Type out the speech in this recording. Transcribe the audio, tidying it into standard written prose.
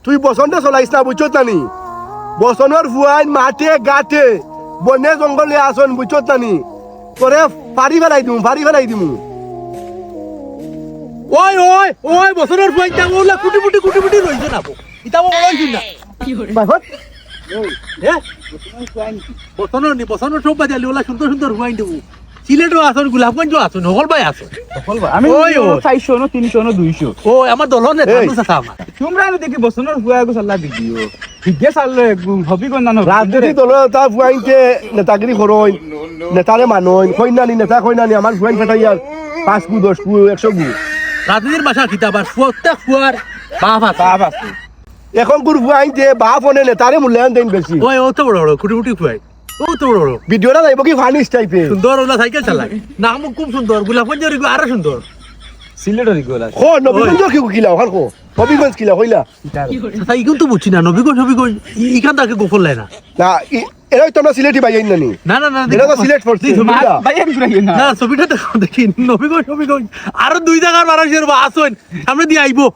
তুই বসন্ত চলাইছ না বুঝছত নানি বসনের ফুয়াইন মাঠে গাঠে বনে জঙ্গলে আসন বুঝছত নানি তোরে ফাড়ি ফেলাই দিমু ওই ওই ওই বছরের পয়সা ওলা কুটি কুটি রইছে না ইতা বড় হইছ না বাহত বছরের সব বাজালি ওলা সুন্দর হুয়াইন দেবো সিলেটও আসন গোলাপগঞ্জ আসন সকল ভাই আসন আমি ওই, ওই। 400 না 300 না 200 ও আমার দলন নেতা চাচা আমার তোমরা না দেখি বসনের হুয়া গো সাল্লা ভিডিও ঠিকই চাললো হবি কোন না রাজনীতি দল তা ফুয়াইনতে নেতাগিরি করইন নেতারে মানইন কইনানি নেতা কইনানি আমার ফুয়াইন ফেটাইয়ার 5 গু 10 গু 100 গু রাজনীতির ভাষা কিতাবার প্রত্যেক ফুয়ার বাপ আছে বাপ আছে এখন গুর ফুয়াইনতে বাপ হনে নেতারে মূল্যায়ন দেন বেশি ওই ও তো বড় কুটি ফুয়াই ও তো বড় ভিডিওটা যাইব কি ফানিস টাইপে সুন্দর ওলা সাইকেল চালায় নাম খুব সুন্দর গোলাপগঞ্জের আরো সুন্দর সিলেটের ইগোলা ও নবীগঞ্জ কি কিলা ওখান কো নবীগঞ্জ কিলা কইলা চাচা ইগুন তো বুঝছি না নবীগঞ্জ ইখান তাকে গোফল লাই না না এরাই তোমরা সিলেটি বাইন নানি না না না এটা তো সিলেট পড়ছে ভাই আমি ঘুরাই না না ছবিটা দেখো দেখি নবীগঞ্জ আরো 2 জায়গার মানুষের আসন সামনে দিয়ে আইবো